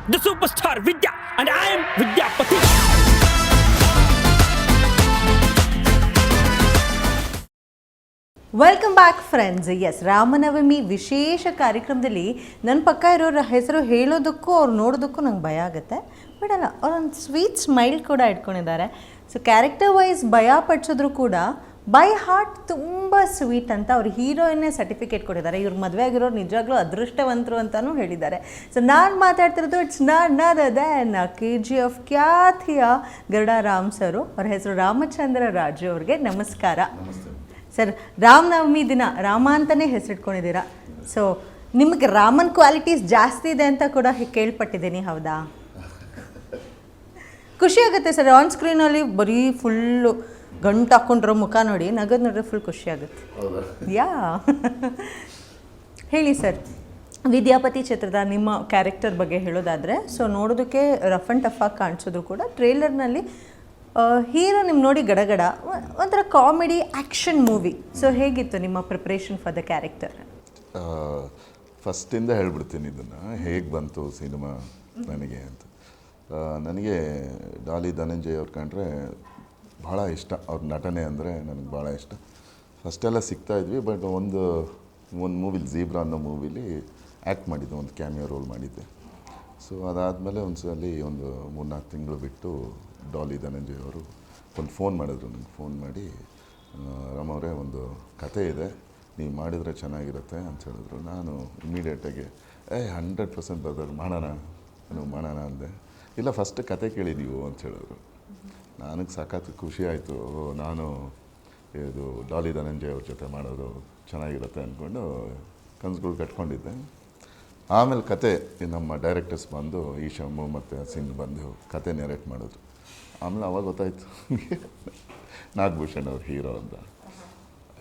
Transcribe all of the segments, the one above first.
the superstar Vidya, and I am Vidyapati. Welcome back friends. Yes, Ramanavami ವಿಶೇಷ ಕಾರ್ಯಕ್ರಮದಲ್ಲಿ ನನ್ನ ಪಕ್ಕ ಇರೋರ ಹೆಸರು ಹೇಳೋದಕ್ಕೂ ಅವ್ರು ನೋಡೋದಕ್ಕೂ ನಂಗೆ ಭಯ ಆಗುತ್ತೆ. ಬಟ್ ಅಲ್ಲ, ಅವ್ರೊಂದು ಸ್ವೀಟ್ ಸ್ಮೈಲ್ ಕೂಡ ಇಟ್ಕೊಂಡಿದ್ದಾರೆ. ಸೊ ಕ್ಯಾರೆಕ್ಟರ್ ವೈಸ್ ಭಯ ಪಡಿಸಿದ್ರು ಕೂಡ ಬೈ ಹಾರ್ಟ್ ತುಂಬ ಸ್ವೀಟ್ ಅಂತ ಅವ್ರ ಹೀರೋಯಿನ್ನೇ ಸರ್ಟಿಫಿಕೇಟ್ ಕೊಟ್ಟಿದ್ದಾರೆ. ಇವ್ರ ಮದುವೆ ಆಗಿರೋರು ನಿಜವಾಗ್ಲೂ ಅದೃಷ್ಟವಂತರು ಅಂತಲೂ ಹೇಳಿದ್ದಾರೆ. ಸೊ ನಾನು ಮಾತಾಡ್ತಿರೋದು ಇಟ್ಸ್ ನಾಟ್ ದೆನ್ KGF ಖ್ಯಾತಿಯ ಗರುಡ ರಾಮ್ ಸರು. ಅವ್ರ ಹೆಸರು ರಾಮಚಂದ್ರ ರಾಜು. ಅವ್ರಿಗೆ ನಮಸ್ಕಾರ ಸರ್. ರಾಮನವಮಿ ದಿನ ರಾಮ ಅಂತಲೇ ಹೆಸರಿಟ್ಕೊಂಡಿದ್ದೀರಾ. ಸೊ ನಿಮಗೆ ರಾಮನ್ ಕ್ವಾಲಿಟೀಸ್ ಜಾಸ್ತಿ ಇದೆ ಅಂತ ಕೂಡ ಕೇಳ್ಪಟ್ಟಿದ್ದೀನಿ, ಹೌದಾ? ಖುಷಿ ಆಗುತ್ತೆ ಸರ್, ಆನ್ ಸ್ಕ್ರೀನಲ್ಲಿ ಬರೀ ಫುಲ್ಲು ಗಂಟು ಹಾಕ್ಕೊಂಡಿರೋ ಮುಖ ನೋಡಿ, ನಗದು ನೋಡ್ರೆ ಫುಲ್ ಖುಷಿ ಆಗುತ್ತೆ. ಯಾ ಹೇಳಿ ಸರ್, ವಿದ್ಯಾಪತಿ ಚಿತ್ರದ ನಿಮ್ಮ ಕ್ಯಾರೆಕ್ಟರ್ ಬಗ್ಗೆ ಹೇಳೋದಾದರೆ, ಸೊ ನೋಡೋದಕ್ಕೆ ರಫ್ ಆ್ಯಂಡ್ ಟಫ್ ಆಗಿ ಕಾಣಿಸಿದ್ರು ಕೂಡ ಟ್ರೇಲರ್ನಲ್ಲಿ ಹೀರೋ ನಿಮ್ಮ ನೋಡಿ ಗಡಗಡ ಒಂಥರ ಕಾಮಿಡಿ ಆ್ಯಕ್ಷನ್ ಮೂವಿ. ಸೊ ಹೇಗಿತ್ತು ನಿಮ್ಮ ಪ್ರಿಪ್ರೇಷನ್ ಫಾರ್ ದ ಕ್ಯಾರೆಕ್ಟರ್? ಫಸ್ಟಿಂದ ಹೇಳ್ಬಿಡ್ತೀನಿ ಇದನ್ನು, ಹೇಗೆ ಬಂತು ಸಿನಿಮಾ ನನಗೆ ಅಂತ. ನನಗೆ ಡಾಲಿ ಧನಂಜಯ್ ಅವ್ರು ಕಂಡ್ರೆ ಭಾಳ ಇಷ್ಟ. ಅವ್ರ ನಟನೆ ಅಂದರೆ ನನಗೆ ಭಾಳ ಇಷ್ಟ. ಫಸ್ಟೆಲ್ಲ ಸಿಗ್ತಾಯಿದ್ವಿ, ಬಟ್ ಒಂದು ಮೂವಿಲಿ ಝೀಬ್ರಾ ಅನ್ನೋ ಮೂವಿಲಿ ಆ್ಯಕ್ಟ್ ಮಾಡಿದ್ದೆ, ಒಂದು ಕ್ಯಾಮಿಯೋ ರೋಲ್ ಮಾಡಿದ್ದೆ. ಸೊ ಅದಾದಮೇಲೆ ಒಂದು ಸಲ ಒಂದು 3-4 ತಿಂಗಳು ಬಿಟ್ಟು ಡಾಲಿ ಧನಂಜಯ್ ಅವರು ಒಂದು ಫೋನ್ ಮಾಡಿದ್ರು ನನಗೆ. ಫೋನ್ ಮಾಡಿ, ರಾಮವರೇ ಒಂದು ಕತೆ ಇದೆ, ನೀವು ಮಾಡಿದರೆ ಚೆನ್ನಾಗಿರುತ್ತೆ ಅಂತ ಹೇಳಿದ್ರು. ನಾನು ಇಮಿಡಿಯೇಟಾಗಿ 100% ಬ್ರದರ್ ಮಾಡೋಣ, ನೀವು ಮಾಡೋಣ ಅಂದೆ. ಇಲ್ಲ, ಫಸ್ಟ್ ಕತೆ ಕೇಳಿ ನೀವು ಅಂತ ಹೇಳಿದ್ರು. ನನಗೆ ಸಖತ್ ಖುಷಿ ಆಯಿತು. ನಾನು ಇದು ಡಾಲಿ ಧನಂಜಯ್ ಅವ್ರ ಜೊತೆ ಮಾಡೋದು ಚೆನ್ನಾಗಿರುತ್ತೆ ಅಂದ್ಕೊಂಡು ಕನಸುಗಳು ಕಟ್ಕೊಂಡಿದ್ದೆ. ಆಮೇಲೆ ಕತೆ ನಮ್ಮ ಡೈರೆಕ್ಟರ್ಸ್ ಬಂದು ಈಶಮ್ಮು ಮತ್ತು ಸಿಂಗ್ ಬಂದು ಕತೆ ನೆರೇಟ್ ಮಾಡಿದ್ರು. ಆಮೇಲೆ ಅವಾಗ ಗೊತ್ತಾಯಿತು ನಾಗಭೂಷಣ್ ಅವ್ರ ಹೀರೋ ಅಂತ.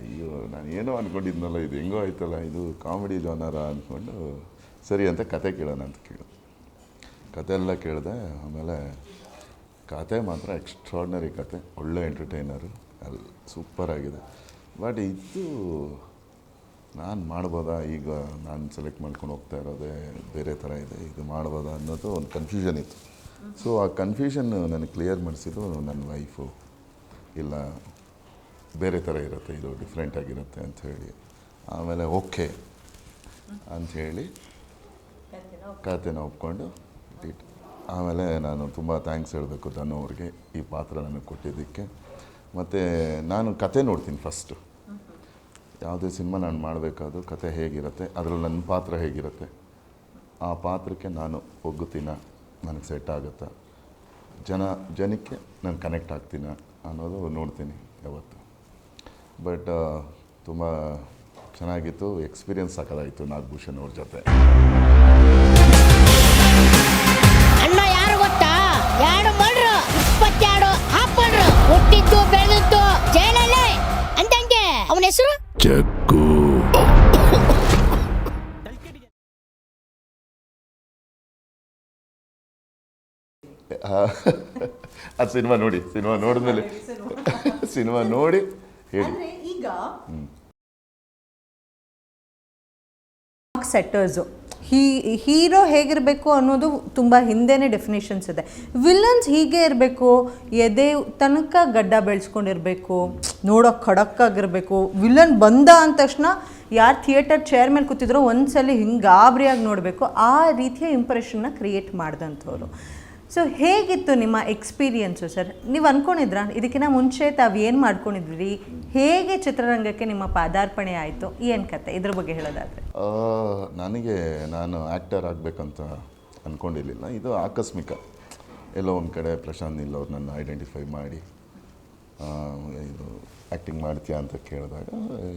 ಅಯ್ಯೋ, ನಾನು ಏನೋ ಅಂದ್ಕೊಂಡಿದ್ನಲ್ಲ, ಇದು ಹೆಂಗೋ ಆಯ್ತಲ್ಲ, ಇದು ಕಾಮಿಡಿ ಜಾನರ ಅಂದ್ಕೊಂಡು ಸರಿ ಅಂತ ಕತೆ ಕೇಳೋಣ ಅಂತ ಕೇಳಿದೆ. ಕತೆ ಎಲ್ಲ ಕೇಳಿದೆ. ಆಮೇಲೆ ಕತೆ ಮಾತ್ರ ಎಕ್ಸ್ಟ್ರಾರ್ಡ್ನರಿ ಕತೆ, ಒಳ್ಳೆ ಎಂಟರ್ಟೈನರು, ಅಲ್ಲಿ ಸೂಪರಾಗಿದೆ. ಬಟ್ ಇದು ನಾನು ಮಾಡ್ಬೋದಾ, ಈಗ ನಾನು ಸೆಲೆಕ್ಟ್ ಮಾಡ್ಕೊಂಡು ಹೋಗ್ತಾ ಇರೋದೇ ಬೇರೆ ಥರ ಇದೆ, ಇದು ಮಾಡ್ಬೋದಾ ಅನ್ನೋದು ಒಂದು ಕನ್ಫ್ಯೂಷನ್ ಇತ್ತು. ಸೊ ಆ ಕನ್ಫ್ಯೂಷನ್ ನನಗೆ ಕ್ಲಿಯರ್ ಮಾಡಿಸಿದ್ದು ನನ್ನ ವೈಫು. ಇಲ್ಲ, ಬೇರೆ ಥರ ಇರುತ್ತೆ, ಇದು ಡಿಫ್ರೆಂಟಾಗಿರುತ್ತೆ ಅಂಥೇಳಿ. ಆಮೇಲೆ ಓಕೆ ಅಂಥೇಳಿ ಕತೆನ ಒಪ್ಕೊಂಡು ಇಟ್ಟು. ಆಮೇಲೆ ನಾನು ತುಂಬ ಥ್ಯಾಂಕ್ಸ್ ಹೇಳಬೇಕು ಧನು ಅವ್ರಿಗೆ, ಈ ಪಾತ್ರ ನನಗೆ ಕೊಟ್ಟಿದ್ದಕ್ಕೆ. ಮತ್ತು ನಾನು ಕತೆ ನೋಡ್ತೀನಿ ಫಸ್ಟು. ಯಾವುದೇ ಸಿನಿಮಾ ನಾನು ಮಾಡಬೇಕಾದ್ರೂ ಕತೆ ಹೇಗಿರುತ್ತೆ, ಅದರಲ್ಲಿ ನನ್ನ ಪಾತ್ರ ಹೇಗಿರುತ್ತೆ, ಆ ಪಾತ್ರಕ್ಕೆ ನಾನು ಒಗ್ಗುತ್ತೀನ, ನನಗೆ ಸೆಟ್ ಆಗುತ್ತಾ, ಜನಕ್ಕೆ ನಾನು ಕನೆಕ್ಟ್ ಆಗ್ತೀನ ಅನ್ನೋದು ನೋಡ್ತೀನಿ ಯಾವತ್ತು. ಬಟ್ ತುಂಬ ಚೆನ್ನಾಗಿತ್ತು, ಎಕ್ಸ್ಪೀರಿಯನ್ಸ್ ಸಾಕಾದಾಯಿತು ನಾಗಭೂಷಣ್ ಅವ್ರ ಜೊತೆ. ಅಣ್ಣ ಯಾರು ಗೊತ್ತಾ? 2 ಮಡ್ರು 22 ಹಾಕೊಂಡ್ರು, ಹುಟ್ಟಿದ್ದು ಬೆಳೆದಿದ್ದು ಜೈಲಲ್ಲೇ ಅಂದಂಗೆ. ಅವನ ಹೆಸರು ಚಕ್ಕು. ಅದು ಸಿನಿಮಾ ನೋಡಿ, ಸಿನಿಮಾ ನೋಡಿದ್ಮೇಲೆ ಸಿನಿಮಾ ನೋಡಿ ಹೇಳಿ. ಈಗ ಸೆಟ್ಟರ್ಸು ಹೀರೋ ಹೇಗಿರಬೇಕು ಅನ್ನೋದು ತುಂಬ ಹಿಂದೆನೇ ಡೆಫಿನೇಷನ್ಸ್ ಇದೆ. ವಿಲನ್ಸ್ ಹೀಗೆ ಇರಬೇಕು, ಎದೆ ತನಕ ಗಡ್ಡ ಬೆಳೆಸ್ಕೊಂಡಿರಬೇಕು, ನೋಡೋಕೆ ಖಡಕ್ಕಾಗಿರಬೇಕು. ವಿಲನ್ ಬಂದ ಅಂದ ತಕ್ಷಣ ಯಾರು ಥಿಯೇಟರ್ ಚೇರ್ ಮೇಲೆ ಕೂತಿದ್ರೋ ಒಂದ್ಸಲ ಹಿಂಗೆ ಗಾಬರಿಯಾಗಿ ನೋಡಬೇಕು, ಆ ರೀತಿಯ ಇಂಪ್ರೆಷನ್ನ ಕ್ರಿಯೇಟ್ ಮಾಡಿದಂಥವ್ರು. ಸೊ ಹೇಗಿತ್ತು ನಿಮ್ಮ ಎಕ್ಸ್ಪೀರಿಯನ್ಸು ಸರ್? ನೀವು ಅಂದ್ಕೊಂಡಿದ್ರಾ ಇದಕ್ಕಿಂತ ಮುಂಚೆ ತಾವು ಏನು ಮಾಡ್ಕೊಂಡಿದ್ರಿ? ಹೇಗೆ ಚಿತ್ರರಂಗಕ್ಕೆ ನಿಮ್ಮ ಪಾದಾರ್ಪಣೆ ಆಯಿತು? ಏನು ಕತೆ, ಇದ್ರ ಬಗ್ಗೆ ಹೇಳೋದಾದರೆ? ನಾನು ಆ್ಯಕ್ಟರ್ ಆಗಬೇಕಂತ ಅಂದ್ಕೊಂಡಿರಲಿಲ್ಲ. ಇದು ಆಕಸ್ಮಿಕ. ಎಲ್ಲೋ ಒಂದು ಕಡೆ ಪ್ರಶಾಂತ್ ನೀಲ್ ಅವ್ರು ನನ್ನ ಐಡೆಂಟಿಫೈ ಮಾಡಿ ಇದು ಆ್ಯಕ್ಟಿಂಗ್ ಮಾಡ್ತೀಯಾ ಅಂತ ಕೇಳಿದಾಗ,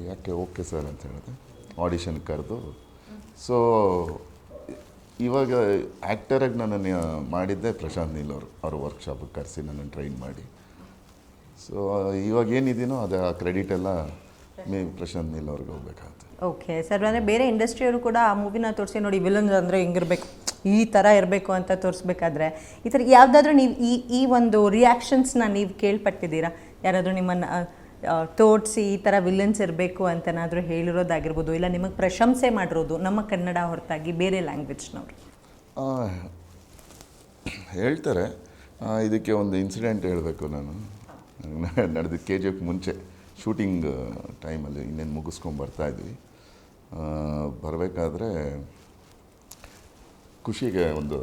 ಯಾಕೆ ಓಕೆ ಸರ್ ಅಂತ ಹೇಳಿದೆ. ಆಡಿಷನ್ ಕರೆದು, ಸೊ ಇವಾಗ ಆ್ಯಕ್ಟರಾಗಿ ನನ್ನನ್ನು ಮಾಡಿದ್ದೆ ಪ್ರಶಾಂತ್ ನೀಲ್ ಅವ್ರ ವರ್ಕ್ಶಾಪಿಗೆ ಕರೆಸಿ ನನ್ನನ್ನು ಟ್ರೈನ್ ಮಾಡಿ. ಸೊ ಇವಾಗ ಏನಿದ್ದೀನೋ ಅದು ಆ ಕ್ರೆಡಿಟ್ ಎಲ್ಲ ಪ್ರಶಾಂತ್ ನೀಲ್ ಅವ್ರಿಗೆ ಹೋಗ್ಬೇಕಾಗುತ್ತೆ. ಓಕೆ ಸರ್, ಅಂದರೆ ಬೇರೆ ಇಂಡಸ್ಟ್ರಿಯವರು ಕೂಡ ಆ ಮೂವಿನ ತೋರಿಸಿ ನೋಡಿ, ವಿಲನ್ಸ್ ಅಂದರೆ ಹಿಂಗಿರಬೇಕು, ಈ ಥರ ಇರಬೇಕು ಅಂತ ತೋರಿಸ್ಬೇಕಾದ್ರೆ ಈ ಥರ ಯಾವುದಾದ್ರೂ ನೀವು ಈ ಒಂದು ರಿಯಾಕ್ಷನ್ಸ್ನ ನೀವು ಕೇಳ್ಪಟ್ಟಿದ್ದೀರಾ? ಯಾರಾದರೂ ನಿಮ್ಮನ್ನು ತೋರಿಸಿ ಈ ಥರ ವಿಲನ್ಸ್ ಇರಬೇಕು ಅಂತನಾದರೂ ಹೇಳಿರೋದಾಗಿರ್ಬೋದು, ಇಲ್ಲ ನಿಮಗೆ ಪ್ರಶಂಸೆ ಮಾಡಿರೋದು ನಮ್ಮ ಕನ್ನಡ ಹೊರತಾಗಿ ಬೇರೆ ಲ್ಯಾಂಗ್ವೇಜ್ನವರು? ಹೇಳ್ತಾರೆ. ಇದಕ್ಕೆ ಒಂದು ಇನ್ಸಿಡೆಂಟ್ ಹೇಳಬೇಕು ನಾನು. ನಡೆದ KGF ಮುಂಚೆ ಶೂಟಿಂಗ್ ಟೈಮಲ್ಲಿ ಇನ್ನೇನು ಮುಗಿಸ್ಕೊಂಡು ಬರ್ತಾಯಿದ್ವಿ. ಬರಬೇಕಾದ್ರೆ ಖುಷಿಗೆ ಒಂದು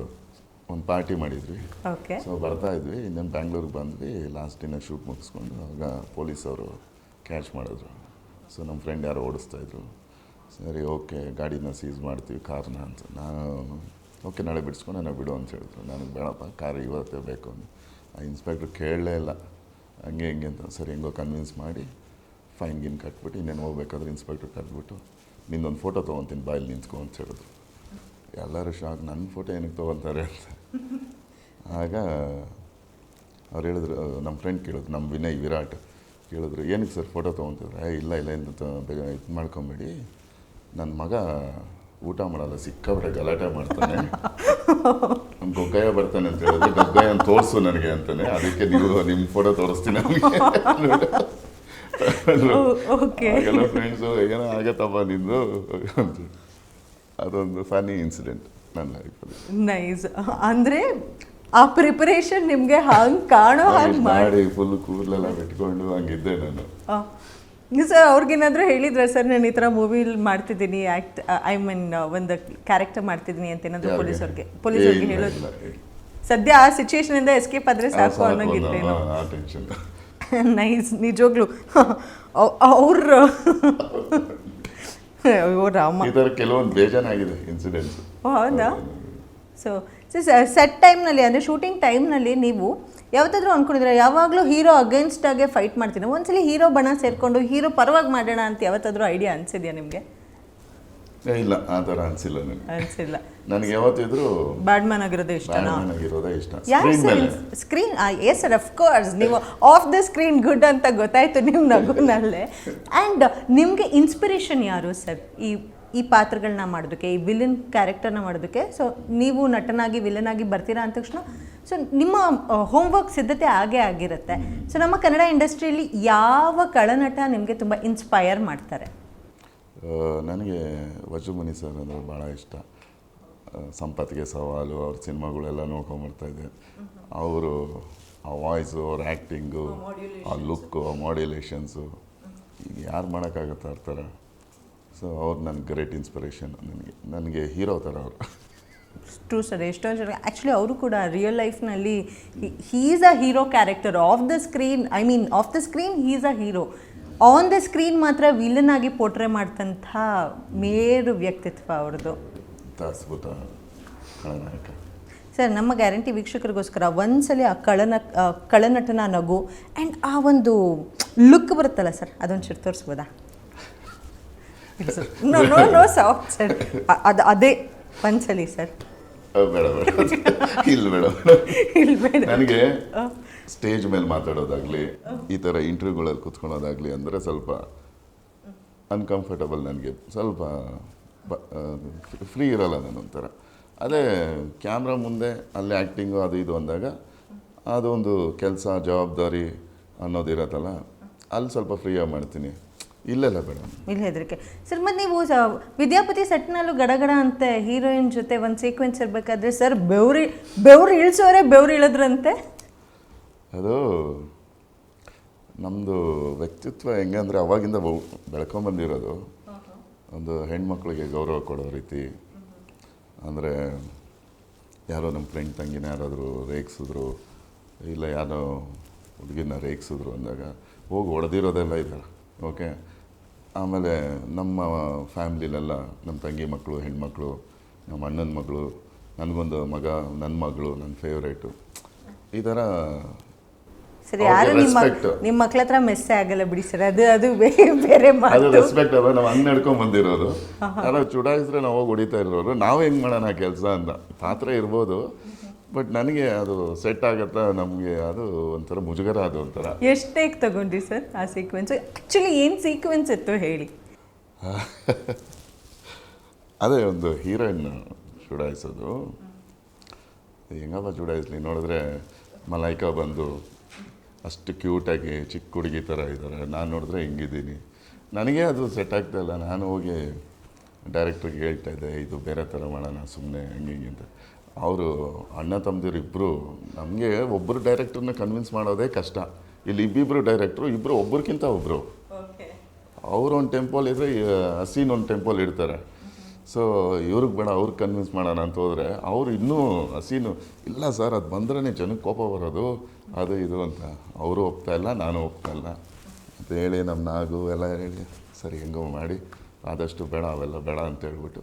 ಪಾರ್ಟಿ ಮಾಡಿದ್ವಿ. ಓಕೆ. ಸೊ ಬರ್ತಾಯಿದ್ವಿ, ಇನ್ನೇನು ಬ್ಯಾಂಗ್ಳೂರಿಗೆ ಬಂದ್ವಿ. ಲಾಸ್ಟ್ ದಿನ ಶೂಟ್ ಮುಗಿಸ್ಕೊಂಡು ಆಗ ಪೊಲೀಸವರು ಕ್ಯಾಚ್ ಮಾಡಿದ್ರು. ಸೊ ನಮ್ಮ ಫ್ರೆಂಡ್ ಯಾರೋ ಓಡಿಸ್ತಾಯಿದ್ರು. ಸರಿ ಓಕೆ, ಗಾಡಿನ ಸೀಸ್ ಮಾಡ್ತೀವಿ, ಕಾರ್ನ ಅಂತ. ನಾನು ಓಕೆ ನಾಳೆ ಬಿಡಿಸ್ಕೊಂಡು ನಾನು ಬಿಡು ಅಂತ ಹೇಳಿದ್ರು. ನನಗೆ ಬೇಡಪ್ಪ, ಕಾರ್ ಇವತ್ತೇ ಬೇಕು ಅಂತ. ಆ ಇನ್ಸ್ಪೆಕ್ಟ್ರ್ ಕೇಳಲೇ ಇಲ್ಲ, ಹಂಗೆ ಹಿಂಗೆ ಅಂತ. ಸರಿ ಹೆಂಗೋ ಕನ್ವಿನ್ಸ್ ಮಾಡಿ ಫೈನ್ ಕಟ್ಬಿಟ್ಟು ಇನ್ನೇನು ಹೋಗ್ಬೇಕಾದ್ರೆ ಇನ್ಸ್ಪೆಕ್ಟ್ರ್ ಕರೆದ್ಬಿಟ್ಟು ನಿಂದೊಂದು ಫೋಟೋ ತೊಗೊತೀನಿ ಬಾಯಲ್ಲಿ ನಿಂತ್ಕೊ ಅಂತ ಹೇಳಿದ್ರು. ಎಲ್ಲರೂ ಶಾಕ್, ನನ್ನ ಫೋಟೋ ಏನಕ್ಕೆ ತೊಗೊತಾರೆ ಅಂತ. ಆಗ ಅವ್ರು ಹೇಳಿದ್ರು, ನಮ್ಮ ಫ್ರೆಂಡ್ ಕೇಳಿದ್ರು, ನಮ್ಮ ವಿರಾಟ್ ಕೇಳಿದ್ರು, ಏನಕ್ಕೆ ಸರ್ ಫೋಟೋ ತೊಗೊತಿದ್ರೆ? ಇಲ್ಲ ಇದು ಮಾಡ್ಕೊಂಬೇಡಿ, ನನ್ನ ಮಗ ಊಟ ಮಾಡಲ್ಲ, ಸಿಕ್ಕಾಬಿಟ್ಟೆ ಗಲಾಟೆ ಮಾಡ್ತಾನೆ, ನಮ್ಮ ಗೊಗ್ಗಾಯ ಬರ್ತಾನೆ ಅಂತ ಹೇಳಿದ್ರೆ, ಗೊಗ್ಗಾಯ ತೋರಿಸು ನನಗೆ ಅಂತಾನೆ, ಅದಕ್ಕೆ ನಿಮ್ಮ ಫೋಟೋ ತೋರಿಸ್ತೀನಿ ನನಗೆ. ಆಗೆಲ್ಲ ಫ್ರೆಂಡ್ಸು ಏನೋ ಆಗತ್ತಪ್ಪ ನಿಂದು ಅಂತ. ಅದೊಂದು ಫನ್ನಿ ಇನ್ಸಿಡೆಂಟ್ ನನ್ನ ಲೈಫಲ್ಲಿ. ನೈಸ್. ಅಂದರೆ ಆ ಪ್ರಿಪರೇಷನ್ ನಿಮಗೆ ಹಂಗೆ ಕಾಣೋ ಹಾಗೆ ಮಾಡಿ ಫುಲ್ ಕೂದಲೆಲ್ಲ ಬಿಟ್ಕೊಂಡು ಹಂಗಿದ್ದೆ ನಾನು. ಸರ್ ಅವ್ರಿಗೇನಾದರೂ ಹೇಳಿದ್ರೆ ಸರ್ ನಾನು ಈ ಥರ ಮೂವಿಲಿ ಮಾಡ್ತಿದ್ದೀನಿ, ಐ ಮೀನ್ ಒಂದು ಕ್ಯಾರೆಕ್ಟರ್ ಮಾಡ್ತಿದ್ದೀನಿ ಅಂತ ಏನಾದರೂ ಪೊಲೀಸವ್ರಿಗೆ ಹೇಳೋದು? ಸದ್ಯ ಆ ಸಿಚುವೇಶನಿಂದ ಎಸ್ಕೇಪ್ ಆದರೆ ಸಾಕು ಅನ್ನೋಂಗಿತ್ತೇನೋ. ನೈಸ್. ನಿಜವಾಗ್ಲು ಅವ್ರ ರಾಮ ಈ ಥರ ಕೆಲವೊಂದು ಬೇಜಾನಾಗಿದೆ ಇನ್ಸಿಡೆಂಟ್ಸ್. ಹೌದಾ? ಸೊ ಸೆಟ್ ಟೈಮ್ನಲ್ಲಿ ಅಂದರೆ ಶೂಟಿಂಗ್ ಟೈಮ್ನಲ್ಲಿ ನೀವು ಯಾವತ್ತಾದ್ರೂ ಅಂದ್ಕೊಂಡಿದ್ರೆ ಯಾವಾಗಲೂ ಹೀರೋ ಅಗೇನ್ಸ್ಟಾಗೆ ಫೈಟ್ ಮಾಡ್ತೀನಿ, ಒಂದ್ಸಲಿ ಹೀರೋ ಬಣ ಸೇರಿಕೊಂಡು ಹೀರೋ ಪರವಾಗಿ ಮಾಡೋಣ ಅಂತ ಯಾವತ್ತಾದ್ರೂ ಐಡಿಯಾ ಅನಿಸಿದ್ಯಾ ನಿಮಗೆ? ಇಲ್ಲ, ಆ ಥರ ಅನಿಸಿಲ್ಲ ನನಗೆ. ಅನಿಸಿಲ್ಲ. ನನಗೆ ಯಾವತ್ತಿದ್ರು ಬ್ಯಾಡ್ಮನ್ ಆಗಿರೋದೇ ಇಷ್ಟನಾ? ಆಗಿರೋದೇ ಇಷ್ಟ. Screen yes sir, of course. ನೀವು ಆಫ್ ದ ಸ್ಕ್ರೀನ್ ಗುಡ್ ಅಂತ ಗೊತ್ತಾಯ್ತು ನಿಮ್ಮ ನಗುನಲ್ಲೇ. ಆ್ಯಂಡ್ ನಿಮಗೆ ಇನ್ಸ್ಪಿರೇಷನ್ ಯಾರು ಸರ್ ಈ ಪಾತ್ರಗಳನ್ನ ಮಾಡೋದಕ್ಕೆ, ಈ ವಿಲನ್ ಕ್ಯಾರೆಕ್ಟರ್ನ ಮಾಡೋದಕ್ಕೆ? ಸೊ ನೀವು ನಟನಾಗಿ ವಿಲನ್ ಆಗಿ ಬರ್ತೀರಾ ಅಂದ ತಕ್ಷಣ ಸೊ ನಿಮ್ಮ ಹೋಮ್ವರ್ಕ್ ಸಿದ್ಧತೆ ಆಗೇ ಆಗಿರುತ್ತೆ. ಸೊ ನಮ್ಮ ಕನ್ನಡ ಇಂಡಸ್ಟ್ರಿಯಲ್ಲಿ ಯಾವ ಕಳನಟ ನಿಮಗೆ ತುಂಬ ಇನ್ಸ್ಪೈರ್ ಮಾಡ್ತಾರೆ? ನನಗೆ ವಜುಮನಿ ಸರ್ ಅಂದರೆ ಭಾಳ ಇಷ್ಟ. ಸಂಪತ್ತಿಗೆ ಸವಾಲು ಅವ್ರ ಸಿನಿಮಾಗಳೆಲ್ಲ ನೋಡ್ಕೊಂಬರ್ತಾಯಿದ್ದೆ. ಅವರು ಆ ವಾಯ್ಸು, ಅವ್ರ ಆ್ಯಕ್ಟಿಂಗು, ಆ ಲುಕ್ಕು, ಆ ಮಾಡ್ಯುಲೇಷನ್ಸು ಈಗ ಯಾರು ಮಾಡೋಕ್ಕಾಗತ್ತೆ ಆ ಥರ. ಸೊ ಅವ್ರು ನನಗೆ ಗ್ರೇಟ್ ಇನ್ಸ್ಪಿರೇಷನ್. ನನಗೆ ಹೀರೋ ಥರ ಅವರು. True sir. ಎಷ್ಟೊಂದು ಜನ ಆ್ಯಕ್ಚುಲಿ ಅವರು ಕೂಡ ರಿಯಲ್ ಲೈಫ್ನಲ್ಲಿ he is a hero character. Off the screen he is a hero. On the screen ಮಾತ್ರ ವಿಲನ್ ಆಗಿ ಪೋರ್ಟ್ರೇ ಮಾಡ್ತಂಥ ಮೇರು ವ್ಯಕ್ತಿತ್ವ ಅವ್ರದ್ದು. ಅದ್ಭುತ ಖಳನಾಯಕ ಸರ್. ನಮ್ಮ ಗ್ಯಾರಂಟಿ ವೀಕ್ಷಕರಿಗೋಸ್ಕರ ಒಂದ್ಸಲಿ ಆ ಕಳನಟನ ನಗು ಆ್ಯಂಡ್ ಆ ಒಂದು ಲುಕ್ ಬರುತ್ತಲ್ಲ ಸರ್, ಅದೊಂದು ತೋರಿಸ್ಬೋದಾ? ನೋ ಸಾಫ್ಟ್ ಸರ್, ಅದೇ ಒಂದ್ಸಲಿ ಸರ್. ಬೇಡ ನನಗೆ ಸ್ಟೇಜ್ ಮೇಲೆ ಮಾತಾಡೋದಾಗಲಿ, ಈ ಥರ ಇಂಟರ್ವ್ಯೂಗಳಲ್ಲಿ ಕೂತ್ಕೊಳ್ಳೋದಾಗಲಿ ಅಂದರೆ ಸ್ವಲ್ಪ ಅನ್ಕಂಫರ್ಟಬಲ್. ನನಗೆ ಸ್ವಲ್ಪ ಫ್ರೀ ಇರೋಲ್ಲ ನಾನೊಂಥರ. ಅದೇ ಕ್ಯಾಮ್ರಾ ಮುಂದೆ ಅಲ್ಲಿ ಆ್ಯಕ್ಟಿಂಗು ಅದು ಇದು ಅಂದಾಗ ಅದೊಂದು ಕೆಲಸ ಜವಾಬ್ದಾರಿ ಅನ್ನೋದಿರತ್ತಲ್ಲ, ಅಲ್ಲಿ ಸ್ವಲ್ಪ ಫ್ರೀಯಾಗಿ ಮಾಡ್ತೀನಿ. ಇಲ್ಲೆಲ್ಲ ಬೇಡ, ಇಲ್ಲಿ ಹೆದರಿಕೆ ಸರ್. ಮತ್ತು ನೀವು ವಿದ್ಯಾಪತಿ ಸೆಟ್ನಲ್ಲೂ ಗಡಗಡ ಅಂತ ಹೀರೋಯಿನ್ ಜೊತೆ ಒಂದು ಸೀಕ್ವೆನ್ಸ್ ಇರಬೇಕಾದ್ರೆ ಸರ್ ಬೆವ್ರು ಇಳಿಸೋರೆ ಬೆವ್ರು ಇಳಿದ್ರಂತೆ. ಅದು ನಮ್ಮದು ವ್ಯಕ್ತಿತ್ವ ಹೆಂಗಂದರೆ ಅವಾಗಿಂದ ಬೆಳ್ಕೊಂಬಂದಿರೋದು. ಒಂದು ಹೆಣ್ಮಕ್ಳಿಗೆ ಗೌರವ ಕೊಡೋ ರೀತಿ. ಅಂದರೆ ಯಾರೋ ನಮ್ಮ ಫ್ರೆಂಡ್ ತಂಗಿನ ಯಾರಾದರೂ ರೇಗಿಸಿದ್ರು, ಇಲ್ಲ ಯಾರೋ ಹುಡುಗಿನ ರೇಗಿಸಿದ್ರು ಅಂದಾಗ ಹೋಗಿ ಹೊಡೆದಿರೋದೆಲ್ಲ ಇದೆ. ಓಕೆ. ಆಮೇಲೆ ನಮ್ಮ ಫ್ಯಾಮ್ಲಿಲೆಲ್ಲ ನಮ್ಮ ತಂಗಿ ಮಕ್ಕಳು, ಹೆಣ್ಮಕ್ಳು, ನಮ್ಮ ಅಣ್ಣನ ಮಗಳು, ನನಗೊಂದು ಮಗ, ನನ್ನ ಮಗಳು, ನನ್ನ ಫೇವ್ರೇಟು, ಈ ಥರ. ಸರಿ, ಯಾರು ನಿಮ್ಮ ಮಕ್ಳ ಹತ್ರ ಮೆಸ್ಸೇ ಆಗಲ್ಲ ಬಿಡಿ ಸರ್, ಅದು ಬೇರೆ ಮಾತು. ಅದು ರೆಸ್ಪೆಕ್ಟ್ ಅಲ್ಲ, ನಾವು ಹಂಗೆ ನಡ್ಕೊಂಡು ಬಂದಿರೋರು. ಯಾರೋ ಚುಡಾಯಿಸಿದ್ರೆ ನಾವು ಹೋಗಿ ಹೊಡಿತಾ ಇರೋರು. ನಾವು ಹೆಂಗೆ ಮಾಡೋಣ ಕೆಲಸ ಅಂತ ಪಾತ್ರ ಇರ್ಬೋದು, ಬಟ್ ನನಗೆ ಅದು ಸೆಟ್ ಆಗತ್ತಾ ನಮಗೆ ಅದು ಒಂಥರ ಮುಜುಗರ. ಅದು ಒಂಥರ. ಎಷ್ಟು ಟೇಕ್ ತಗೊಂಡ್ರಿ ಸರ್ ಆ ಸೀಕ್ವೆನ್ಸ್? ಆ್ಯಕ್ಚುಲಿ ಏನು ಸೀಕ್ವೆನ್ಸ್ ಇತ್ತು ಹೇಳಿ. ಅದೇ ಒಂದು ಹೀರೋಯಿನ್ ಚುಡಾಯಿಸೋದು. ಹೆಂಗಪ್ಪ ಚುಡಾಯಿಸ್ಲಿ, ನೋಡಿದ್ರೆ ಮಲೈಕಾ ಬಂದು ಅಷ್ಟು ಕ್ಯೂಟಾಗಿ ಚಿಕ್ಕ ಹುಡುಗಿ ಥರ ಇದ್ದಾರೆ, ನಾನು ನೋಡಿದ್ರೆ ಹಿಂಗಿದ್ದೀನಿ. ನನಗೆ ಅದು ಸೆಟ್ ಆಗ್ತಾಯಿಲ್ಲ. ನಾನು ಹೋಗಿ ಡೈರೆಕ್ಟ್ರಿಗೆ ಹೇಳ್ತಾ ಇದ್ದೆ, ಇದು ಬೇರೆ ಥರ ಮಾಡೋಣ ಸುಮ್ಮನೆ ಹಂಗೆ ಹಿಂಗೆ ಅಂತ. ಅವರು ಅಣ್ಣ ತಮ್ಮದಿರು ಇಬ್ಬರು, ನಮಗೆ ಒಬ್ಬರು ಡೈರೆಕ್ಟ್ರನ್ನ ಕನ್ವಿನ್ಸ್ ಮಾಡೋದೇ ಕಷ್ಟ. ಇಲ್ಲಿ ಇಬ್ಬಿಬ್ಬರು ಡೈರೆಕ್ಟ್ರು, ಇಬ್ಬರು ಒಬ್ರಿಗಿಂತ ಒಬ್ಬರು. ಅವರು ಒಂದು ಟೆಂಪೋಲ್ ಇದ್ದರೆ ಹಸೀನ್ ಒಂದು ಟೆಂಪೋಲ್ ಇಡ್ತಾರೆ. ಸೊ ಇವ್ರಿಗೆ ಬೇಡ, ಅವ್ರಿಗೆ ಕನ್ವಿನ್ಸ್ ಮಾಡೋಣ ಅಂತ ಹೋದರೆ ಅವರು ಇನ್ನೂ ಹಸೀನು ಇಲ್ಲ ಸರ್, ಅದು ಬಂದ್ರೇ ಜನಕ್ಕೆ ಕೋಪ ಬರೋದು, ಅದು ಇದು ಅಂತ. ಅವರು ಒಪ್ತಾ ಇಲ್ಲ, ನಾನು ಒಪ್ತಾ ಇಲ್ಲ ಅಂತ ಹೇಳಿ ನಮ್ಮ ನಾಗು ಎಲ್ಲ ಹೇಳಿ ಸರಿ ಹೆಂಗೋ ಮಾಡಿ ಆದಷ್ಟು ಬೇಡ ಅವೆಲ್ಲ ಬೇಡ ಅಂತ ಹೇಳ್ಬಿಟ್ಟು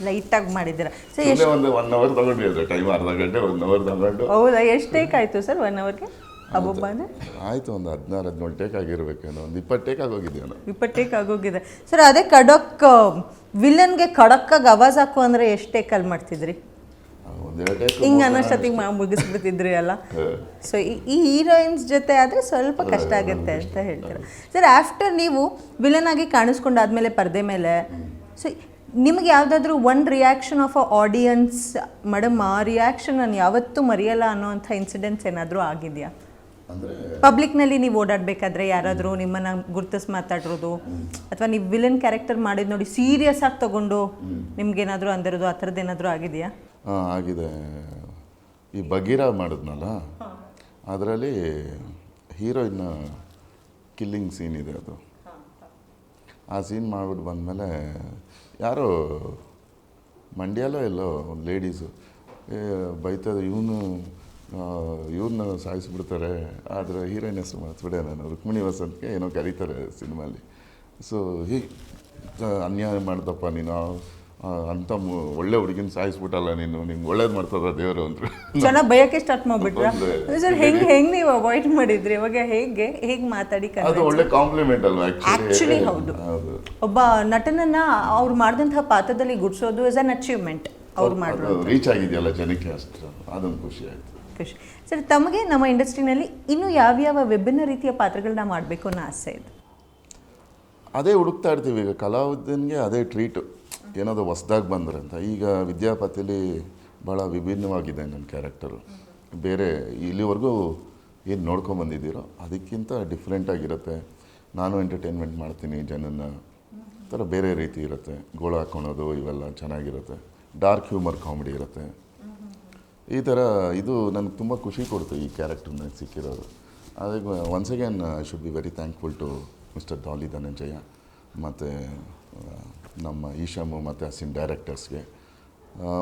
ಲೈಟಾಗಿ ಮಾಡಿದ್ದೀರಾ. ಸೊ ಎಷ್ಟು ಒಂದು 1 hour ತಗೊಂಡ್ರಿ ಅಂದರೆ ಟೈಮ್, ಅರ್ಧ ಗಂಟೆ 1 hour ತಗೊಂಡು. ಹೌದಾ, ಎಷ್ಟು ಟೇಕ್ ಆಯಿತು ಸರ್ 1 hourಗೆ? ಅಬ್ಬಬ್ಬ ಅಂದರೆ ಆಯಿತು, ಒಂದು 16-17 ಟೇಕ್ ಆಗಿರ್ಬೇಕೇನೋ, ಒಂದು 20 ಟೇಕ್ ಆಗೋಗಿದೆಯೋ. 20 ಟೇಕ್ ಆಗೋಗಿದೆ ಸರ್. ಅದೇ ಖಡಕ್ ವಿಲನ್ಗೆ ಖಡಕ್ಕಾಗಿ ಆವಾಜ್ ಹಾಕು ಅಂದರೆ ಎಷ್ಟು ಟೇಕಲ್ಲಿ ಮಾಡ್ತಿದ್ರಿ? ಒಂದೆರಡು ಟೇಕ್ ಹಿಂಗೆ ಅನ್ನೋಷ್ಟೊತ್ತಿಗೆ ಮುಗಿಸ್ಬಿಡ್ತಿದ್ರಿ ಅಲ್ಲ. ಸೊ ಈ ಹೀರೋಯಿನ್ಸ್ ಜೊತೆ ಆದರೆ ಸ್ವಲ್ಪ ಕಷ್ಟ ಆಗುತ್ತೆ ಅಂತ ಹೇಳ್ತಾರೆ ಸರ್. ಆಫ್ಟರ್ ನೀವು ವಿಲನ್ ಆಗಿ ಕಾಣಿಸ್ಕೊಂಡಾದ್ಮೇಲೆ ಪರದೆ ಮೇಲೆ, ಸೊ ನಿಮಗೆ ಯಾವುದಾದ್ರೂ ಒಂದು reaction of a audience, madam ಆ ರಿಯಾಕ್ಷನ್ ನಾನು ಯಾವತ್ತೂ ಮರೆಯಲ್ಲ ಅನ್ನೋವಂಥ ಇನ್ಸಿಡೆಂಟ್ಸ್ ಏನಾದರೂ ಆಗಿದೆಯಾ? ಪಬ್ಲಿಕ್ನಲ್ಲಿ ನೀವು ಓಡಾಡಬೇಕಾದ್ರೆ ಯಾರಾದರೂ ನಿಮ್ಮನ್ನು ಗುರ್ತಿಸಿ ಮಾತಾಡಿರೋದು, ಅಥವಾ ನೀವು ವಿಲನ್ ಕ್ಯಾರೆಕ್ಟರ್ ಮಾಡಿದ್ದು ನೋಡಿ ಸೀರಿಯಸ್ ಆಗಿ ತೊಗೊಂಡು ನಿಮ್ಗೇನಾದರೂ ಅಂದಿರೋದು, ಆ ಥರದ್ದು ಏನಾದರೂ ಆಗಿದೆಯಾ? ಹಾಂ ಆಗಿದೆ. ಈ ಬಗೀರಾ ಮಾಡಿದ್ನಲ್ಲ, ಅದರಲ್ಲಿ ಹೀರೋಯಿನ್ನ ಕಿಲ್ಲಿಂಗ್ ಸೀನ್ ಇದೆ. ಅದು ಆ ಸೀನ್ ಮಾಡಿಬಿಟ್ಟು ಬಂದಮೇಲೆ ಯಾರೋ ಮಂಡ್ಯಲ್ಲೋ ಎಲ್ಲೋ ಒಂದು ಲೇಡೀಸು ಬೈತದೆ, ಇವ್ರನ್ನ ಸಾಯಿಸ್ಬಿಡ್ತಾರೆ, ಆದರೆ ಹೀರೋಯಿನ್ ಹೆಸರು ಮಾತ್ಬಿಡೆ ನಾನು, ರುಕ್ಮಿಣಿ ವಸಂತ್ಗೆ ಏನೋ ಕರೀತಾರೆ ಸಿನಿಮಾಲಿ. ಸೊ ಅನ್ಯಾಯ ಮಾಡ್ದಪ್ಪ ನೀನು, ಅಂಥ ಒಳ್ಳೆ ಹುಡುಗಿನ ಸಾಯಿಸ್ಬಿಟ್ಟಲ್ಲ ನೀನು, ನಿಮ್ಗೆ ಒಳ್ಳೇದು ಮಾಡ್ತದ ದೇವರು ಅಂದರು. ಚೆನ್ನಾಗಿ ಭಯಕ್ಕೆ ಸ್ಟಾರ್ಟ್ ಮಾಡಿಬಿಟ್ರ ಸರ್? ಹೆಂಗೆ ನೀವು ಅವಾಯ್ಡ್ ಮಾಡಿದ್ರಿ ಅವಾಗ? ಹೇಗೆ ಮಾತಾಡಿ? ಅದು ಒಳ್ಳೆ ಕಾಂಪ್ಲಿಮೆಂಟ್ ಅಲ್ವಾ ಆ್ಯಕ್ಚುಲಿ? ಹೌದು, ಒಬ್ಬ ನಟನನ್ನ ಅವ್ರು ಮಾಡಿದಂತಹ ಪಾತ್ರದಲ್ಲಿ ಗುಡ್ಸೋದು ಇಸ್ ಅನ್ ಅಚೀವ್ಮೆಂಟ್. ಅವ್ರು ಮಾಡೋದು ರೀಚ್ ಆಗಿದೆಯಲ್ಲ ಜನಕ್ಕೆ, ಅಷ್ಟು ಅದೊಂದು ಖುಷಿ ಆಯಿತು. ಖುಷಿ ಸರ್. ತಮಗೆ ನಮ್ಮ ಇಂಡಸ್ಟ್ರಿನಲ್ಲಿ ಇನ್ನೂ ಯಾವ್ಯಾವ ವಿಭಿನ್ನ ರೀತಿಯ ಪಾತ್ರಗಳನ್ನ ಮಾಡಬೇಕು ಅನ್ನೋ ಆಸೆ ಇದೆ? ಅದೇ ಹುಡುಕ್ತಾ ಇರ್ತೀವಿ. ಈಗ ಕಲಾವಿದನಿಗೆ ಅದೇ ಟ್ರೀಟು, ಏನಾದರೂ ಹೊಸ್ದಾಗಿ ಬಂದರೆ ಅಂತ. ಈಗ ವಿದ್ಯಾಪತಿಲಿ ಭಾಳ ವಿಭಿನ್ನವಾಗಿದೆ ನನ್ನ ಕ್ಯಾರೆಕ್ಟರು. ಬೇರೆ ಇಲ್ಲಿವರೆಗೂ ಏನು ನೋಡ್ಕೊಂಬಂದಿದ್ದೀರೋ ಅದಕ್ಕಿಂತ ಡಿಫ್ರೆಂಟಾಗಿರುತ್ತೆ. ನಾನು ಎಂಟರ್ಟೈನ್ಮೆಂಟ್ ಮಾಡ್ತೀನಿ ಜನನ, ಥರ ಬೇರೆ ರೀತಿ ಇರುತ್ತೆ. ಗೋಳು ಹಾಕ್ಕೊಳೋದು ಇವೆಲ್ಲ ಚೆನ್ನಾಗಿರುತ್ತೆ. ಡಾರ್ಕ್ ಹ್ಯೂಮರ್ ಕಾಮಿಡಿ ಇರುತ್ತೆ. ಈ ಥರ ಇದು ನನಗೆ ತುಂಬ ಖುಷಿ ಕೊಡ್ತು ಈ ಕ್ಯಾರೆಕ್ಟರ್ ನನಗೆ ಸಿಕ್ಕಿರೋದು. ಅದಕ್ಕೆ once again I should be very thankful to mister Daali Dhananjaya ಮತ್ತು ನಮ್ಮ ಈಶಾಮು ಮತ್ತು ಹಸೀನ್ ಡೈರೆಕ್ಟರ್ಸ್ಗೆ.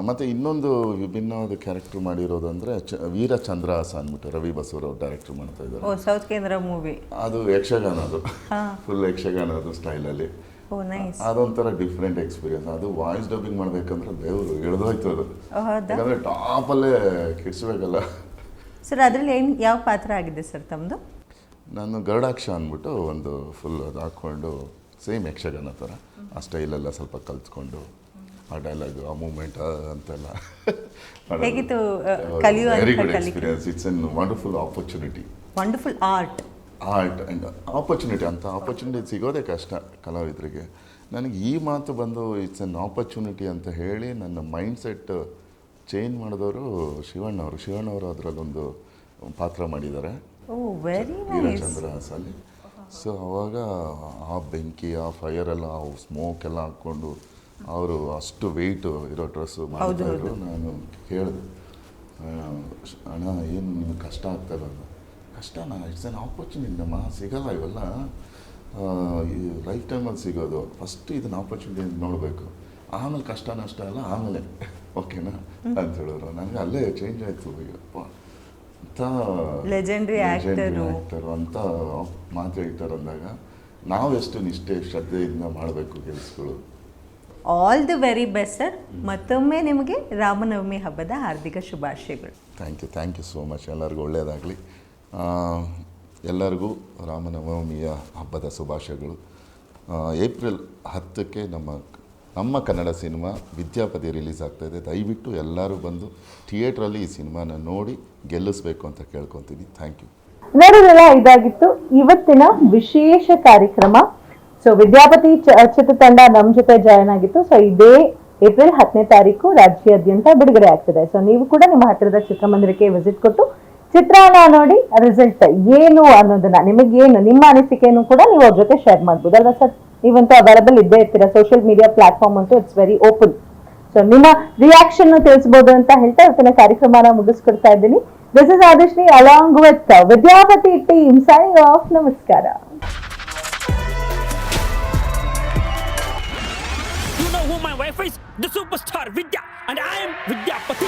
ಮತ್ತು ಇನ್ನೊಂದು ವಿಭಿನ್ನವಾದ ಕ್ಯಾರೆಕ್ಟರ್ ಮಾಡಿರೋದು ಅಂದರೆ ವೀರಚಂದ್ರಹಾಸ ಅಂದ್ಬಿಟ್ಟು ರವಿ ಬಸವರಾವ್ ಡೈರೆಕ್ಟರ್ ಮಾಡ್ತಾ ಇದ್ದಾರೆ. ಸೌತ್ ಕೇಂದ್ರ ಮೂವಿ. ಅದು ಯಕ್ಷಗಾನ, ಅದು ಫುಲ್ ಯಕ್ಷಗಾನ ಅದು ಸ್ಟೈಲಲ್ಲಿ. ಅದೊಂಥರ ಡಿಫ್ರೆಂಟ್ ಎಕ್ಸ್ಪೀರಿಯನ್ಸ್. ಅದು ವಾಯ್ಸ್ ಡಬ್ಬಿಂಗ್ ಮಾಡಬೇಕಂದ್ರೆ ದೇವರು ಇಳಿದೋಯ್ತು ಅದು, ಯಾಕಂದರೆ ಟಾಪಲ್ಲೇ ಕಿಡ್ಸ್ಬೇಕಲ್ಲ ಸರ್. ಅದರಲ್ಲಿ ಏನು ಯಾವ ಪಾತ್ರ ಆಗಿದೆ ಸರ್ ತಮ್ಮದು? ನಾನು ಗರುಡಾಕ್ಷ ಅಂದ್ಬಿಟ್ಟು ಒಂದು ಫುಲ್ ಅದು ಹಾಕ್ಕೊಂಡು ಸೇಮ್ ಯಕ್ಷಗಾನ ಥರ ಆ ಸ್ಟೈಲೆಲ್ಲ ಸ್ವಲ್ಪ ಕಲ್ತ್ಕೊಂಡು ಆ ಡೈಲಾಗ್, ಆ ಮೂಮೆಂಟ್ ಅಂತೆಲ್ಲ ಹೇಗಿತ್ತು? Very good experience. It's an wonderful opportunity. Wonderful art and opportunity. ಅಂತ ಆಪರ್ಚುನಿಟಿ ಸಿಗೋದೇ ಕಷ್ಟ ಕಲಾವಿದರಿಗೆ. ನನಗೆ ಈ ಮಾತು ಬಂದು ಇಟ್ಸ್ ಎನ್ ಆಪರ್ಚುನಿಟಿ ಅಂತ ಹೇಳಿ ನನ್ನ ಮೈಂಡ್ ಸೆಟ್ ಚೇಂಜ್ ಮಾಡಿದವರು ಶಿವಣ್ಣವರು ಅದರಲ್ಲೊಂದು ಪಾತ್ರ ಮಾಡಿದ್ದಾರೆ ವೀರಚಂದ್ರಹಾಸಲ್ಲಿ. ಸೊ ಅವಾಗ ಆ ಬೆಂಕಿ, ಆ ಫೈರೆಲ್ಲ, ಆ ಸ್ಮೋಕ್ ಎಲ್ಲ ಹಾಕ್ಕೊಂಡು ಅವರು ಅಷ್ಟು ವೆಯ್ಟು ಇರೋ ಡ್ರೆಸ್ಸು ಮಾಡ್ತಾಯಿದ್ರು. ನಾನು ಕೇಳಿದೆ, ಅಣ್ಣ ಏನು ನಿಮ್ಗೆ ಕಷ್ಟ ಆಗ್ತಾಯಿಲ್ಲ? ಕಷ್ಟನಾ? ಇಟ್ಸ್ ಎನ್ ಆಪರ್ಚುನಿಟಿ ನಮ್ಮ, ಸಿಗಲ್ಲ ಇವೆಲ್ಲ, ಈ ಲೈಫ್ ಟೈಮಲ್ಲಿ ಸಿಗೋದು. ಫಸ್ಟ್ ಇದನ್ನ ಆಪರ್ಚುನಿಟಿ ನೋಡಬೇಕು, ಆಮೇಲೆ ಕಷ್ಟ ನಷ್ಟ ಎಲ್ಲ ಆಮೇಲೆ, ಓಕೆನಾ ಅಂತ ಹೇಳಿದ್ರು. ನನಗೆ ಅಲ್ಲೇ ಚೇಂಜ್ ಆಯಿತು. ಅಪ್ಪ ಅಂತ ಲೆಜೆಂಡ್ರಿ ಆ್ಯಕ್ಟರು ಅಂತ ಮಾತು ಹೇಳ್ತಾರೆ ಅಂದಾಗ ನಾವೆಷ್ಟು ನಿಷ್ಠೆ ಶ್ರದ್ಧೆಯಿಂದ ಮಾಡಬೇಕು ಕೆಲಸಗಳು. All the very best sir. ಮತ್ತೊಮ್ಮೆ ನಿಮಗೆ ರಾಮನವಮಿ ಹಬ್ಬದ ಹಾರ್ದಿಕ ಶುಭಾಶಯಗಳು. Thank you so much. ಎಲ್ಲರಿಗೂ ಒಳ್ಳೆಯದಾಗಲಿ. ಎಲ್ಲರಿಗೂ ರಾಮನವಮಿಯ ಹಬ್ಬದ ಶುಭಾಶಯಗಳು. ಏಪ್ರಿಲ್ 10ಕ್ಕೆ ನಮ್ಮ ಕನ್ನಡ ಸಿನಿಮಾ ವಿದ್ಯಾಪತಿ ರಿಲೀಸ್ ಆಗ್ತಾಯಿದೆ. ದಯವಿಟ್ಟು ಎಲ್ಲರೂ ಬಂದು ಥಿಯೇಟ್ರಲ್ಲಿ ಈ ಸಿನಿಮಾನ ನೋಡಿ ಗೆಲ್ಲಿಸ್ಬೇಕು ಅಂತ ಕೇಳ್ಕೊತೀನಿ. Thank you. ನೋಡಿದ್ರಲ್ಲ, ಇದಾಗಿತ್ತು ಇವತ್ತಿನ ವಿಶೇಷ ಕಾರ್ಯಕ್ರಮ. ಸೊ ವಿದ್ಯಾಪತಿ ಚಿತ್ರತಂಡ ನಮ್ಮ ಜೊತೆ ಜಾಯ್ನ್ ಆಗಿತ್ತು. ಸೊ ಇದೇ ಏಪ್ರಿಲ್ 10ನೇ ತಾರೀಕು ರಾಜ್ಯಾದ್ಯಂತ ಬಿಡುಗಡೆ ಆಗ್ತದೆ. ಸೊ ನೀವು ಕೂಡ ನಿಮ್ಮ ಹತ್ತಿರದ ಚಿತ್ರಮಂದಿರಕ್ಕೆ ವಿಸಿಟ್ ಕೊಟ್ಟು ಚಿತ್ರಾನ ನೋಡಿ ರಿಸಲ್ಟ್ ಏನು ಅನ್ನೋದನ್ನ, ನಿಮಗೇನು ನಿಮ್ಮ ಅನಿಸಿಕೆಯನ್ನು ಕೂಡ ನೀವು ಅವ್ರ ಜೊತೆ ಶೇರ್ ಮಾಡ್ಬೋದು ಅಲ್ವಾ ಸರ್? ನೀವಂತೂ ಅವೈಲಬಲ್ ಇದ್ದೇ ಇರ್ತೀರಾ. ಸೋಷಿಯಲ್ ಮೀಡಿಯಾ ಪ್ಲಾಟ್ಫಾರ್ಮ್ ಅಂತೂ ಇಟ್ಸ್ ವೆರಿ ಓಪನ್. ಸೊ ನಿಮ್ಮ ರಿಯಾಕ್ಷನ್ ತಿಳಿಸಬಹುದು ಅಂತ ಹೇಳ್ತಾ ಇವತ್ತಿನ ಕಾರ್ಯಕ್ರಮನ ಮುಗಿಸ್ಕೊಡ್ತಾ ಇದ್ದೀನಿ. This is Adishri along with Vidyapati team signing off. ನಮಸ್ಕಾರ. You know who my wife is? The superstar Vidya, and I am Vidyapati.